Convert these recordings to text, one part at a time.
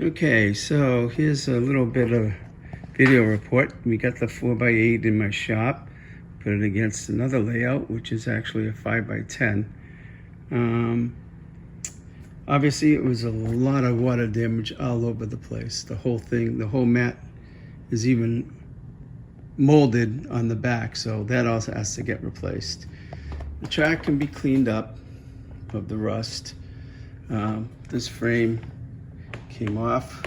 Okay, so here's a little bit of video report. We got the 4x8 in my shop, put it against another layout, which is actually a 5x10. Obviously it was a lot of water damage all over the place. The whole thing, the whole mat is even molded on the back, so that also has to get replaced. The track can be cleaned up of the rust. This frame came off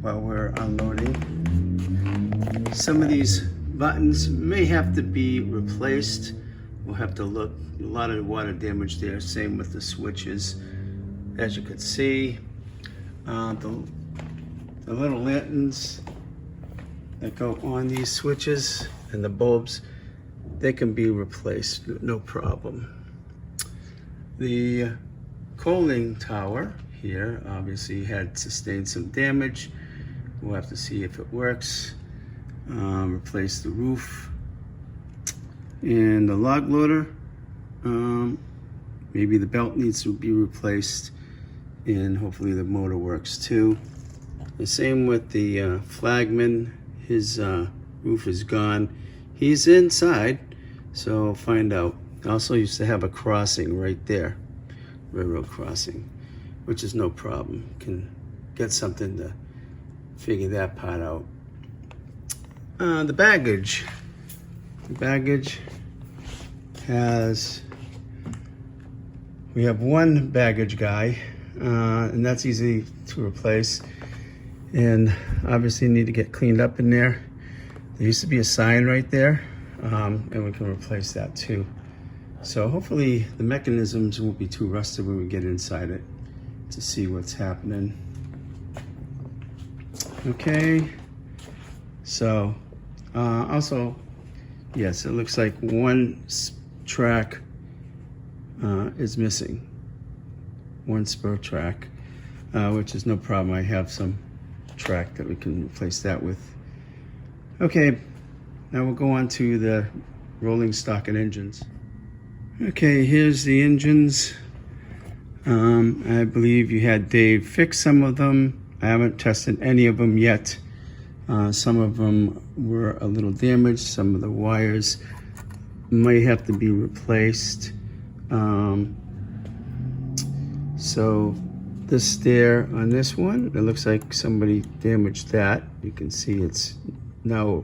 while we're unloading. Some of these buttons may have to be replaced. We'll have to look. A lot of water damage there. Same with the switches. As you can see, the little lanterns that go on these switches and the bulbs, they can be replaced, no problem. The cooling tower here obviously had sustained some damage. We'll have to see if it works. Replace the roof. And the log loader, maybe the belt needs to be replaced, and hopefully the motor works too. The same with the flagman. His roof is gone. He's inside, so find out. Also used to have a crossing right there, railroad crossing, which is no problem. Can get something to figure that part out. The baggage. The baggage has, we have one baggage guy, and that's easy to replace. And obviously need to get cleaned up in there. There used to be a sign right there, and we can replace that too. So hopefully the mechanisms won't be too rusted when we get inside it to see what's happening. Okay, so also, yes, it looks like one track is missing. One spur track, which is no problem. I have some track that we can replace that with. Okay, now we'll go on to the rolling stock and engines. Okay, here's the engines. I believe you had Dave fix some of them. I haven't tested any of them yet. Some of them were a little damaged. Some of the wires might have to be replaced. So this stair on this one, it looks like somebody damaged that. You can see it's now,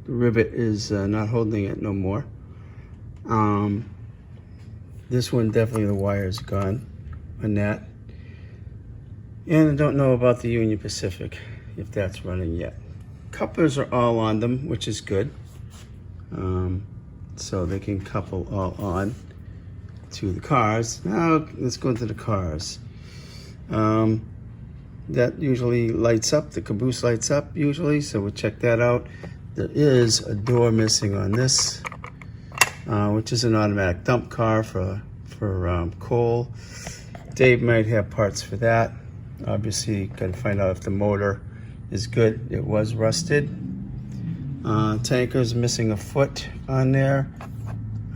the rivet is not holding it no more. This one, definitely the wire is gone on that. And I don't know about the Union Pacific, if that's running yet. Couplers are all on them, which is good. So they can couple all on to the cars. Now let's go to the cars. That usually lights up, the caboose lights up usually, so we'll check that out. There is a door missing on this, which is an automatic dump car for coal. Dave might have parts for that. Obviously, got to find out if the motor is good. It was rusted. Tanker's missing a foot on there,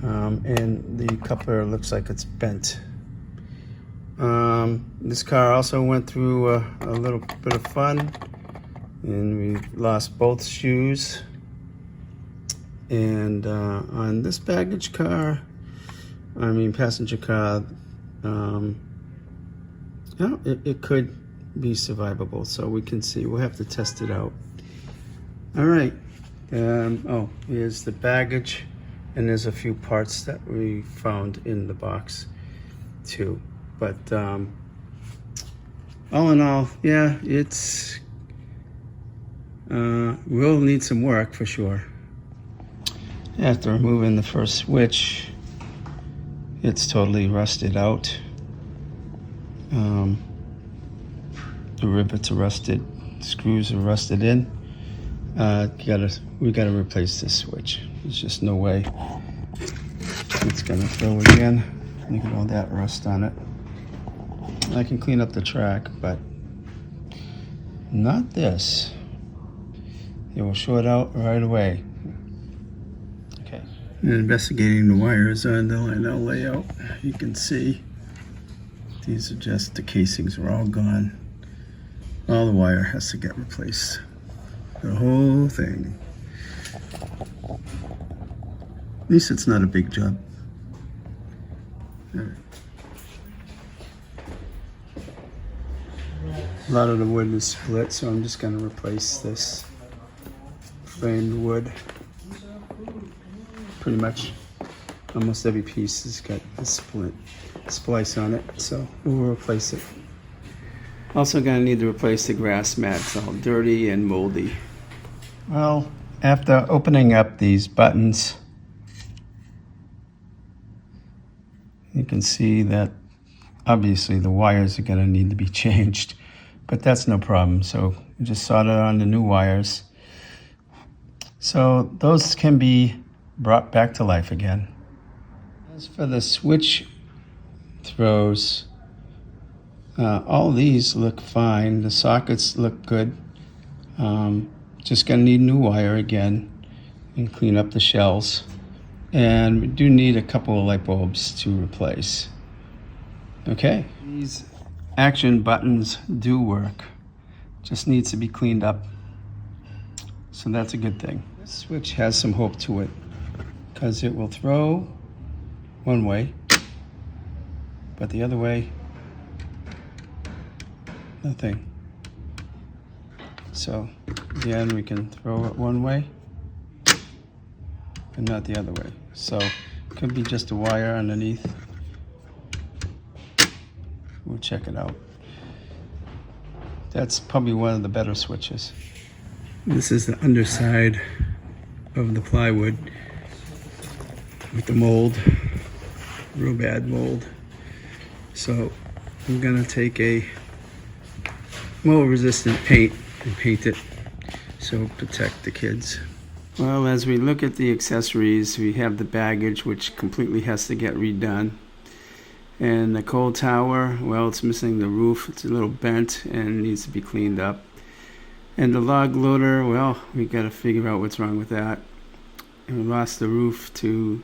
and the coupler looks like it's bent. This car also went through a little bit of fun, and we lost both shoes. And on this baggage car, passenger car, it could be survivable, so we can see. We'll have to test it out. All right. Here's the baggage, and there's a few parts that we found in the box too. But all in all, yeah, it's will need some work for sure. After removing the first switch, it's totally rusted out. The rivets are rusted, screws are rusted in. We gotta replace this switch. There's just no way it's gonna go again. Look at all that rust on it. I can clean up the track, but not this. It will short out right away. Okay. And investigating the wires on the Lionel layout, you can see these are just, the casings are all gone. All the wire has to get replaced. The whole thing. At least it's not a big job. All right. A lot of the wood is split, so I'm just going to replace this framed wood. Pretty much almost every piece has got a splice on it, so we'll replace it. Also going to need to replace the grass mat. It's all dirty and moldy. Well, after opening up these buttons, you can see that obviously the wires are going to need to be changed, but that's no problem. So we just soldered on the new wires. So those can be brought back to life again. As for the switch throws, all these look fine. The sockets look good. Just gonna need new wire again and clean up the shells. And we do need a couple of light bulbs to replace. Okay, these action buttons do work. Just needs to be cleaned up. So that's a good thing. This switch has some hope to it because it will throw one way, but the other way, nothing. So again, we can throw it one way and not the other way. So it could be just a wire underneath. We'll check it out. That's probably one of the better switches. This is the underside of the plywood with the mold, real bad mold. So I'm gonna take a mold resistant paint and paint it so it'll protect the kids. Well, as we look at the accessories, we have the baggage, which completely has to get redone. And the cold tower, well, it's missing the roof. It's a little bent and needs to be cleaned up. And the log loader, well, we got to figure out what's wrong with that. And we lost the roof to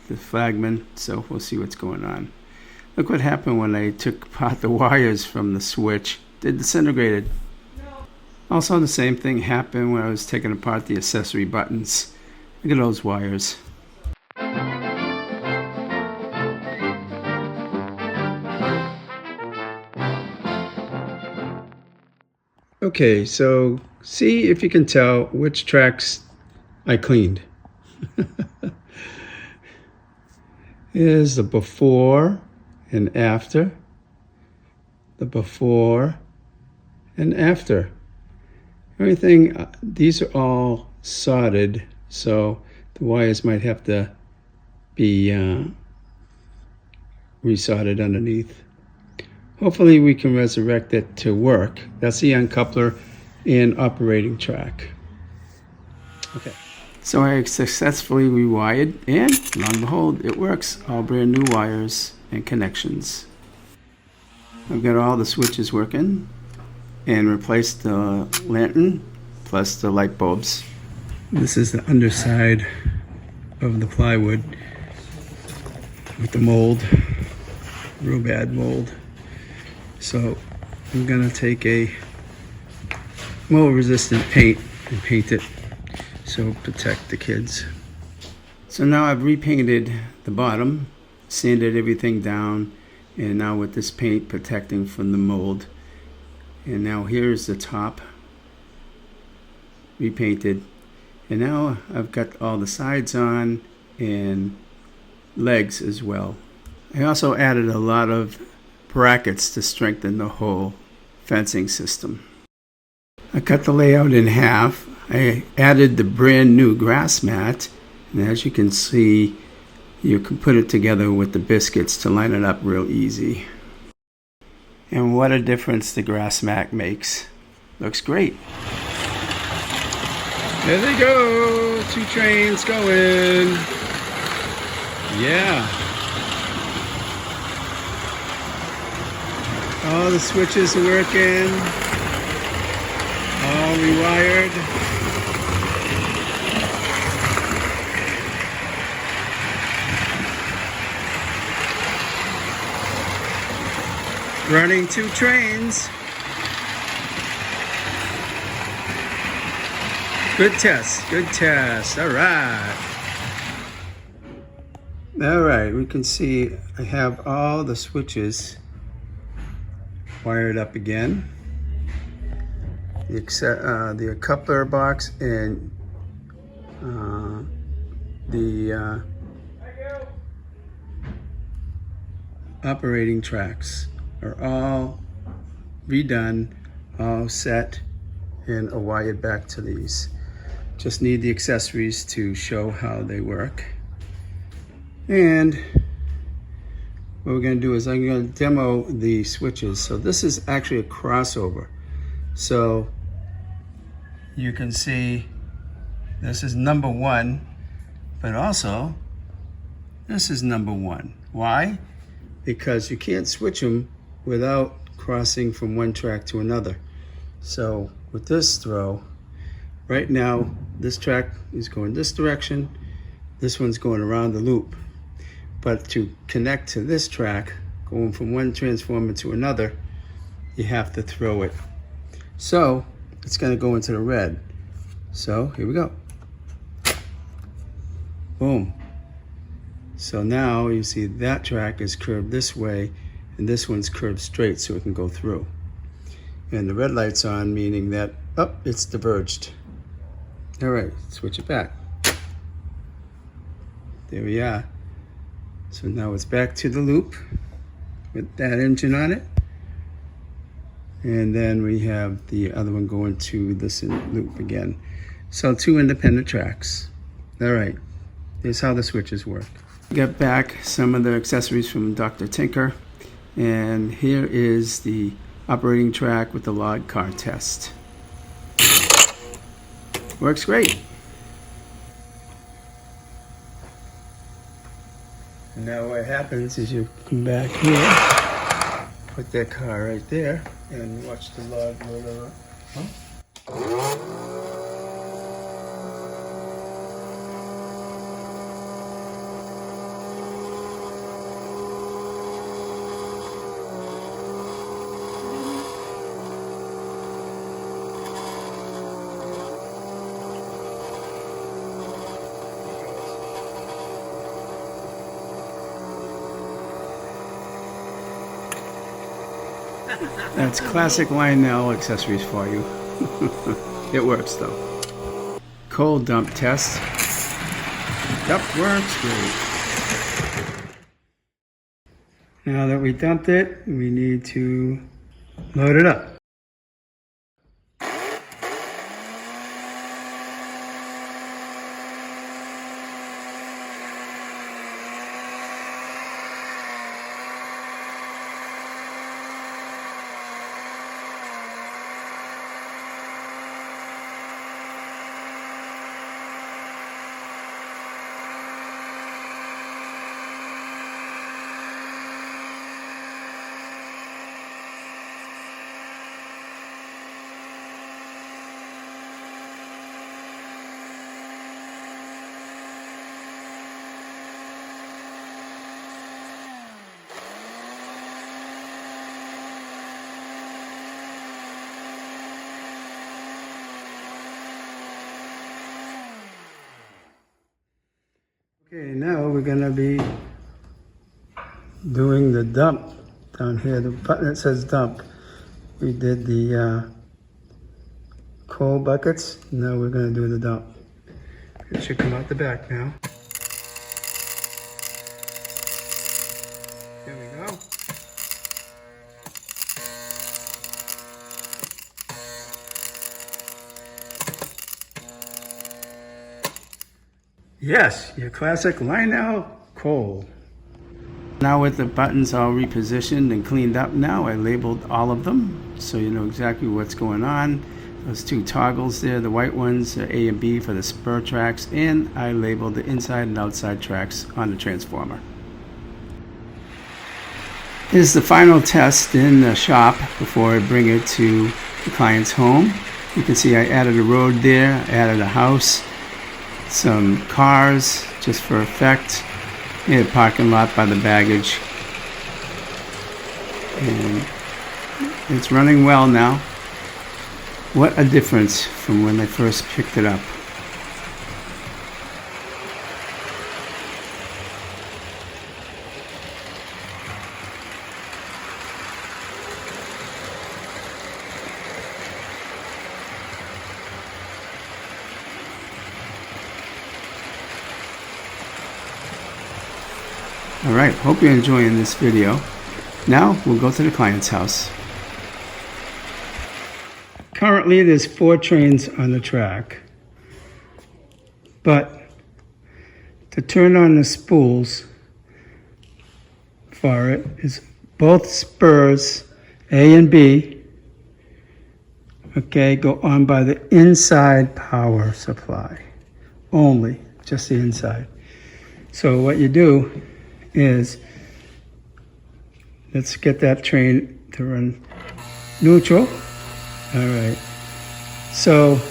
the flagman, so we'll see what's going on. Look what happened when I took apart the wires from the switch. They disintegrated. Also, the same thing happened when I was taking apart the accessory buttons. Look at those wires. Okay, so see if you can tell which tracks I cleaned. Here's the before and after. The before and after. Everything, these are all soldered, so the wires might have to be resoldered underneath. Hopefully we can resurrect it to work. That's the uncoupler and operating track. Okay. So I successfully rewired, and lo and behold, it works. All brand new wires and connections. I've got all the switches working and replaced the lantern plus the light bulbs. This is the underside of the plywood with the mold, real bad mold. So I'm gonna take a mold resistant paint and paint it so it'll protect the kids. So now I've repainted the bottom, sanded everything down, and now with this paint protecting from the mold. And now here's the top repainted, and now I've got all the sides on and legs as well. I also added a lot of brackets to strengthen the whole fencing system. I cut the layout in half. I added the brand new grass mat, and as you can see, you can put it together with the biscuits to line it up real easy. And what a difference the grass mat makes. Looks great. There they go, 2 trains going. Yeah. All the switches are working. All rewired. Running 2 trains. Good test. Good test. All right. All right. We can see I have all the switches wired up again. The coupler box and the operating tracks are all redone, all set, and are wired back to these. Just need the accessories to show how they work. And what we're going to do is I'm going to demo the switches. So this is actually a crossover. So you can see this is number 1, but also this is number 1. Why? Because you can't switch them without crossing from one track to another. So with this throw, right now this track is going this direction, this one's going around the loop. But to connect to this track, going from one transformer to another, you have to throw it. So it's going to go into the red. So here we go. Boom. So now you see that track is curved this way and this one's curved straight so it can go through. And the red light's on, meaning that, oh, it's diverged. All right, switch it back. There we are. So now it's back to the loop with that engine on it. And then we have the other one going to this loop again. So 2 independent tracks. All right, here's how the switches work. Got back some of the accessories from Dr. Tinker. And here is the operating track with the log car test. Works great. Now what happens is you come back here, put that car right there, and watch the log roll up. That's classic Lionel accessories for you. It works though. Coal dump test. Yep, works great. Now that we dumped it, we need to load it up. Okay, now we're going to be doing the dump down here. The button that says dump. We did the coal buckets. Now we're going to do the dump. It should come out the back now. There we go. Yes, your classic Lionel coal. Now with the buttons all repositioned and cleaned up now, I labeled all of them so you know exactly what's going on. Those 2 toggles there, the white ones are A and B for the spur tracks, and I labeled the inside and outside tracks on the transformer. Here's the final test in the shop before I bring it to the client's home. You can see I added a road there, I added a house, some cars just for effect, and a parking lot by the baggage. And it's running well now. What a difference from when I first picked it up. Alright, hope you're enjoying this video. Now we'll go to the client's house. Currently there's 4 trains on the track, but to turn on the spools for it is both spurs A and B, okay, go on by the inside power supply only, just the inside. So what you do is, let's get that train to run neutral. All right, so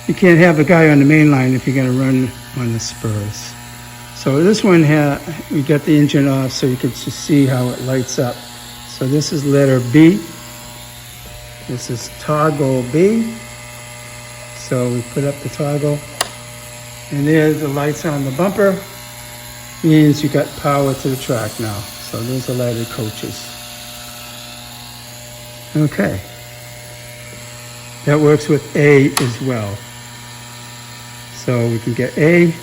you can't have a guy on the main line if you're going to run on the spurs. So this one we got the engine off so you can just see how it lights up. So this is letter B. This is toggle B. So we put up the toggle, and there's the lights on the bumper. Means you got power to the track now. So those are lighted coaches. Okay. That works with A as well. So we can get A.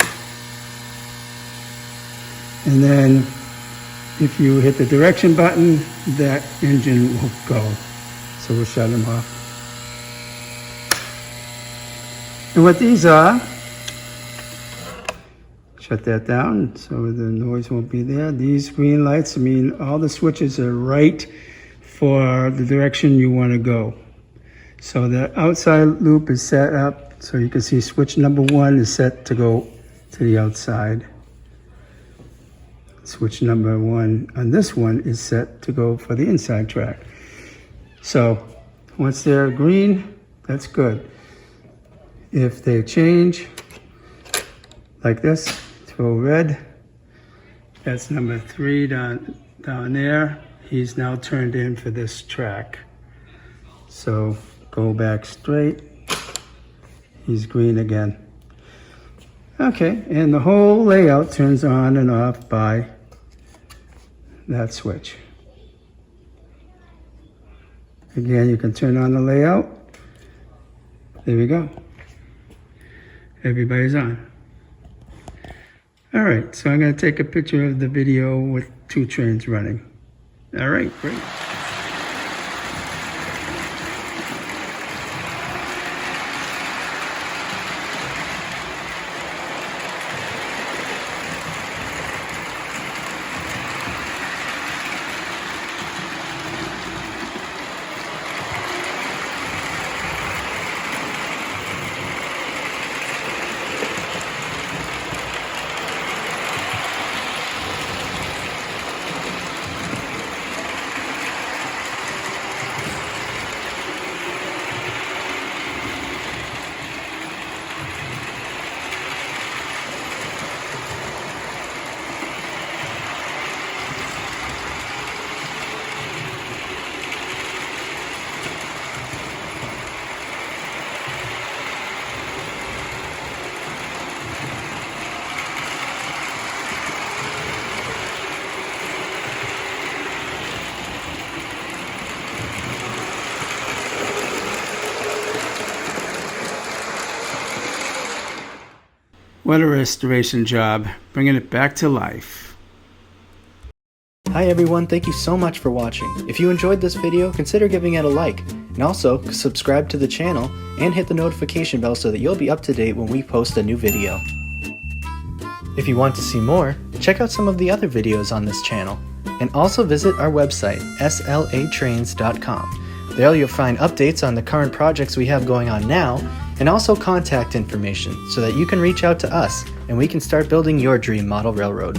And then if you hit the direction button, that engine will go. So we'll shut them off. And what these are, shut that down so the noise won't be there. These green lights mean all the switches are right for the direction you want to go. So the outside loop is set up so you can see switch number 1 is set to go to the outside. Switch number 1 on this one is set to go for the inside track. So once they're green, that's good. If they change like this to a red, that's number 3 down there. He's now turned in for this track. So go back straight. He's green again. Okay, and the whole layout turns on and off by that switch. Again, you can turn on the layout. There we go. Everybody's on. All right, so I'm going to take a picture of the video with 2 trains running. All right, great. What a restoration job, bringing it back to life. Hi everyone, thank you so much for watching. If you enjoyed this video, consider giving it a like, and also subscribe to the channel and hit the notification bell so that you'll be up to date when we post a new video. If you want to see more, check out some of the other videos on this channel, and also visit our website, slatrains.com. There you'll find updates on the current projects we have going on now, and also contact information so that you can reach out to us and we can start building your dream model railroad.